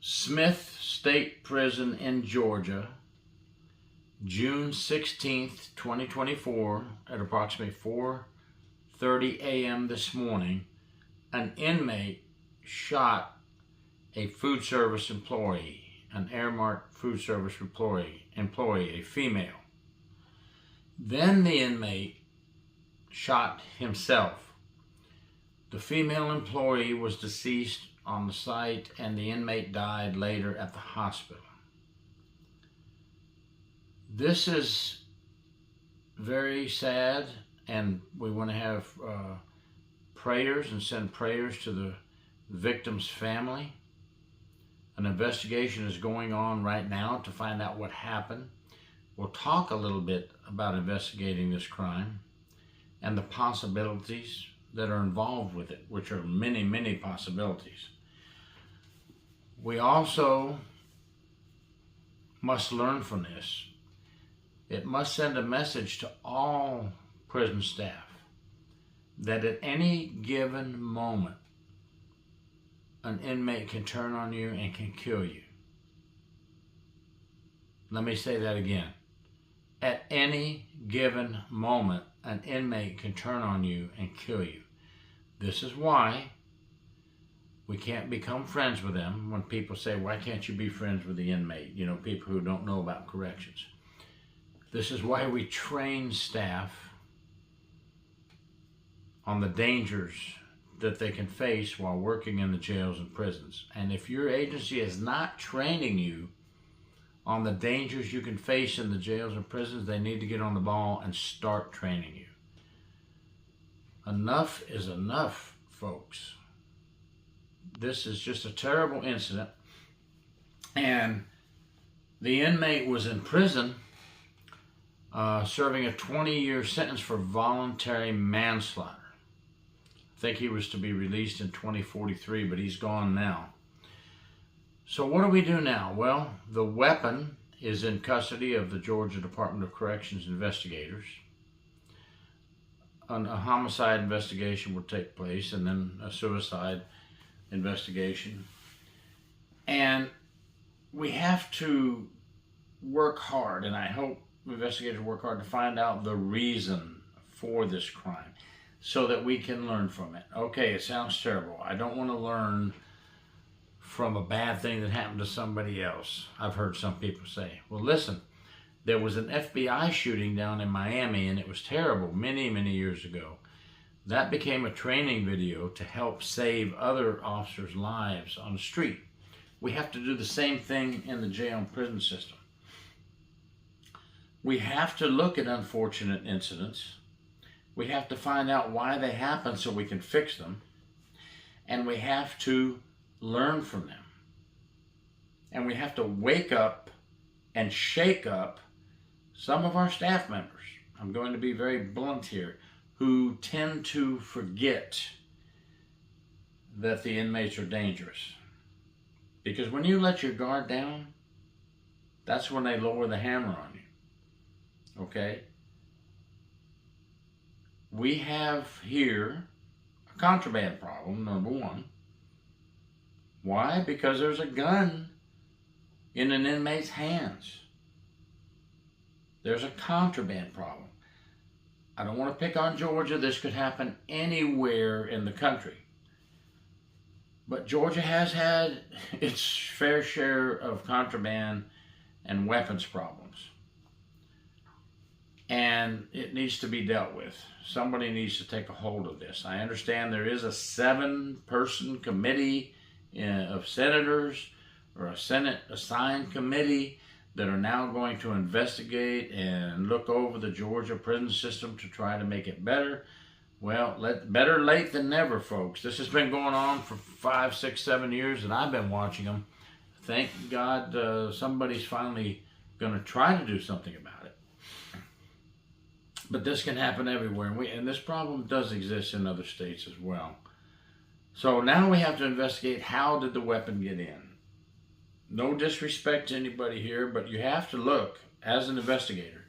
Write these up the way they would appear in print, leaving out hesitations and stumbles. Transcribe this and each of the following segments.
Smith State Prison in Georgia, June 16th, 2024, at approximately 4:30 a.m. this morning, an inmate shot a food service employee, an Airmark food service employee, a female. Then the inmate shot himself. The female employee was deceased on the site, and the inmate died later at the hospital. This is very sad, and we want to have prayers and send prayers to the victim's family. An investigation is going on right now to find out what happened. We'll talk a little bit about investigating this crime and the possibilities that are involved with it, which are many, many possibilities. We also must learn from this. It must send a message to all prison staff that at any given moment, an inmate can turn on you and can kill you. Let me say that again. At any given moment, an inmate can turn on you and kill you. This is why we can't become friends with them. When people say, why can't you be friends with the inmate? You know, people who don't know about corrections. This is why we train staff on the dangers that they can face while working in the jails and prisons. And if your agency is not training you on the dangers you can face in the jails and prisons, they need to get on the ball and start training you. Enough is enough, folks. This is just a terrible incident. And the inmate was in prison serving a 20-year sentence for voluntary manslaughter. I think he was to be released in 2043, but he's gone now. So what do we do now? Well, the weapon is in custody of the Georgia Department of Corrections investigators. A homicide investigation will take place, and then a suicide investigation. And we have to work hard, and I hope investigators work hard to find out the reason for this crime so that we can learn from it. Okay, it sounds terrible. I don't want to learn from a bad thing that happened to somebody else. I've heard some people say, well, listen, there was an FBI shooting down in Miami, and it was terrible many, many years ago. That became a training video to help save other officers' lives on the street. We have to do the same thing in the jail and prison system. We have to look at unfortunate incidents. We have to find out why they happen so we can fix them. And we have to learn from them. And we have to wake up and shake up some of our staff members. I'm going to be very blunt here, who tend to forget that the inmates are dangerous. Because when you let your guard down, that's when they lower the hammer on you. Okay? We have here a contraband problem, number one. Why? Because there's a gun in an inmate's hands. There's a contraband problem. I don't want to pick on Georgia. This could happen anywhere in the country. But Georgia has had its fair share of contraband and weapons problems. And it needs to be dealt with. Somebody needs to take a hold of this. I understand there is a 7-person committee of senators, or a Senate assigned committee, that are now going to investigate and look over the Georgia prison system to try to make it better. Well, better late than never, folks. This has been going on for 5, 6, 7 years, and I've been watching them. Thank God somebody's finally going to try to do something about it. But this can happen everywhere, and this problem does exist in other states as well. So now we have to investigate, how did the weapon get in? No disrespect to anybody here, but you have to look as an investigator.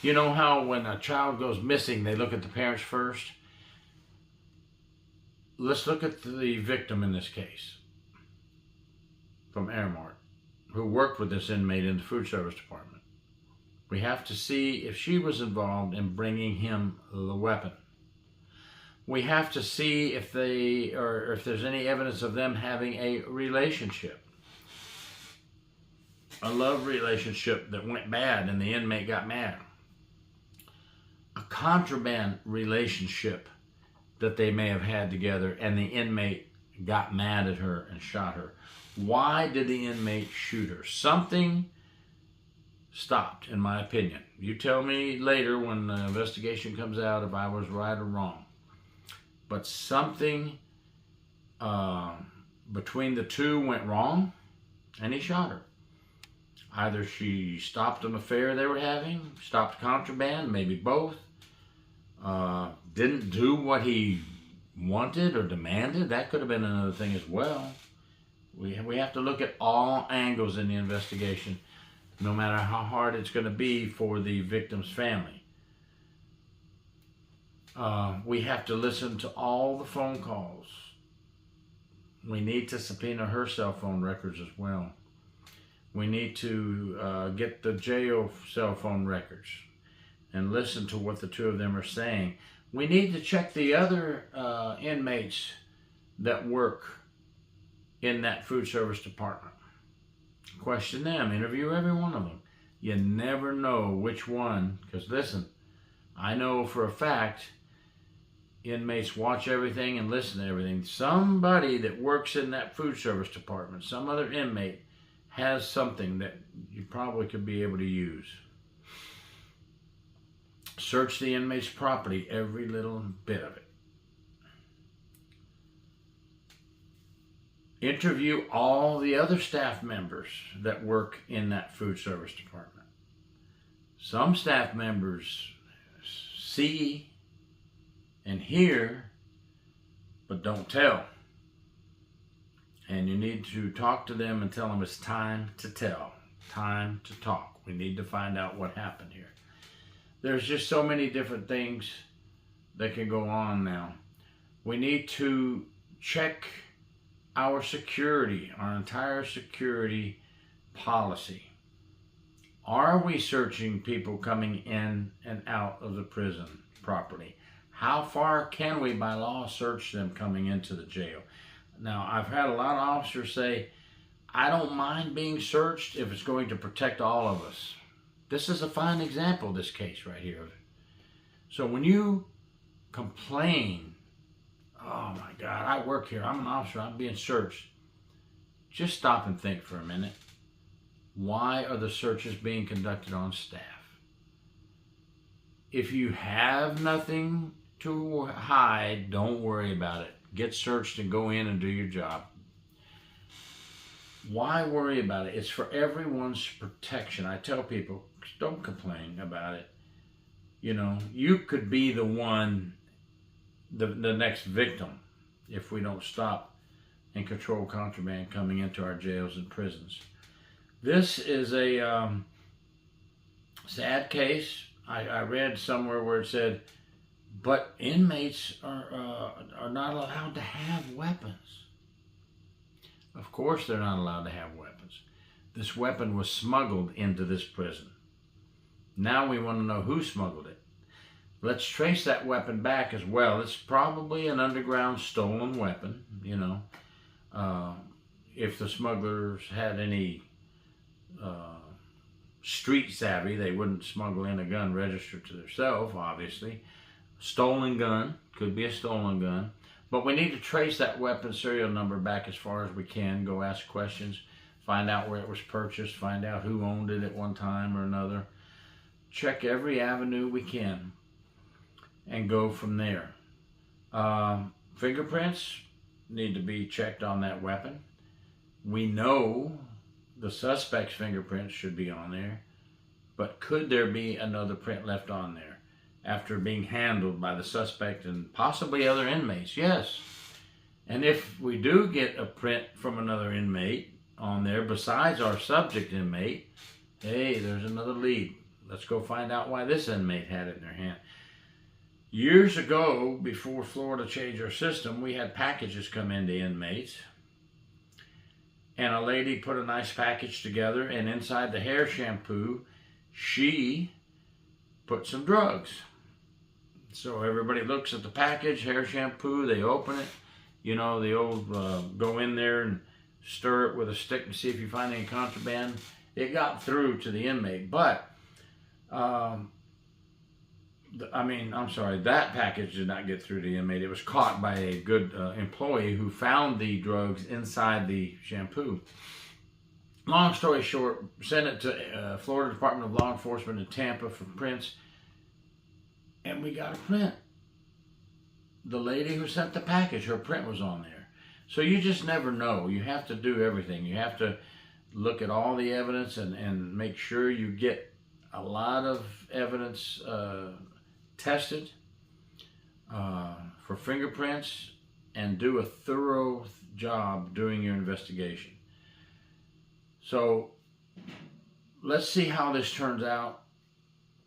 You know how when a child goes missing, they look at the parents first? Let's look at the victim in this case. from Airmart who worked with this inmate in the food service department. We have to see if she was involved in bringing him the weapon. We have to see if there's any evidence of them having a relationship. A love relationship that went bad and the inmate got mad. A contraband relationship that they may have had together and the inmate got mad at her and shot her. Why did the inmate shoot her? Something stopped, in my opinion. You tell me later when the investigation comes out if I was right or wrong. But something between the two went wrong and he shot her. Either she stopped an affair they were having, stopped contraband, maybe both, didn't do what he wanted or demanded. That could have been another thing as well. We have to look at all angles in the investigation, no matter how hard it's going to be for the victim's family. We have to listen to all the phone calls. We need to subpoena her cell phone records as well. We need to get the jail cell phone records and listen to what the two of them are saying. We need to check the other inmates that work in that food service department. Question them, interview every one of them. You never know which one, because listen, I know for a fact inmates watch everything and listen to everything. Somebody that works in that food service department, some other inmate, has something that you probably could be able to use. Search the inmate's property, every little bit of it. Interview all the other staff members that work in that food service department. Some staff members see and hear, but don't tell. And you need to talk to them and tell them it's time to tell, time to talk. We need to find out what happened here. There's just so many different things that can go on now. We need to check our security, our entire security policy. Are we searching people coming in and out of the prison properly? How far can we, by law, search them coming into the jail? Now, I've had a lot of officers say, I don't mind being searched if it's going to protect all of us. This is a fine example, this case right here. So when you complain, oh my God, I work here, I'm an officer, I'm being searched, just stop and think for a minute. Why are the searches being conducted on staff? If you have nothing to hide, don't worry about it. Get searched and go in and do your job. Why worry about it? It's for everyone's protection. I tell people, don't complain about it. You know, you could be the one, the next victim, if we don't stop and control contraband coming into our jails and prisons. This is a sad case. I read somewhere where it said, but inmates are not allowed to have weapons. Of course they're not allowed to have weapons. This weapon was smuggled into this prison. Now we want to know who smuggled it. Let's trace that weapon back as well. It's probably an underground stolen weapon, you know. If the smugglers had any street savvy, they wouldn't smuggle in a gun registered to themselves, obviously. Stolen gun, could be a stolen gun. But we need to trace that weapon serial number back as far as we can, go ask questions, find out where it was purchased, find out who owned it at one time or another. Check every avenue we can and go from there. Fingerprints need to be checked on that weapon. We know the suspect's fingerprints should be on there, but could there be another print left on there after being handled by the suspect and possibly other inmates? Yes. And if we do get a print from another inmate on there besides our subject inmate, hey, there's another lead. Let's go find out why this inmate had it in their hand. Years ago, before Florida changed our system, we had packages come into inmates. and a lady put a nice package together, and inside the hair shampoo, she put some drugs. So everybody looks at the package, hair shampoo, they open it, you know, the old go in there and stir it with a stick and see if you find any contraband. It got through to the inmate, but that package did not get through to the inmate. It was caught by a good employee who found the drugs inside the shampoo. Long story short, sent it to Florida Department of Law Enforcement in Tampa for prints, and we got a print. The lady who sent the package, her print was on there. So you just never know. You have to do everything. You have to look at all the evidence and make sure you get a lot of evidence tested for fingerprints, and do a thorough job doing your investigation. So let's see how this turns out,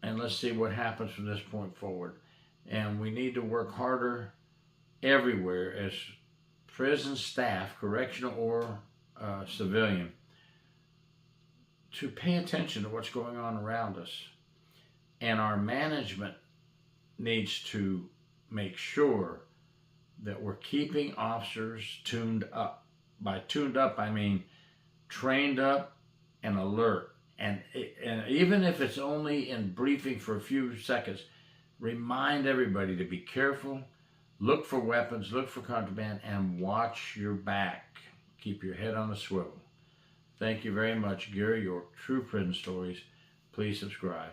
and let's see what happens from this point forward. And we need to work harder everywhere as prison staff, correctional or civilian, to pay attention to what's going on around us. And our management needs to make sure that we're keeping officers tuned up. By tuned up, I mean trained up and alert. And even if it's only in briefing for a few seconds, remind everybody to be careful, look for weapons, look for contraband, and watch your back. Keep your head on a swivel. Thank you very much. Gary York, True Prison Stories. Please subscribe.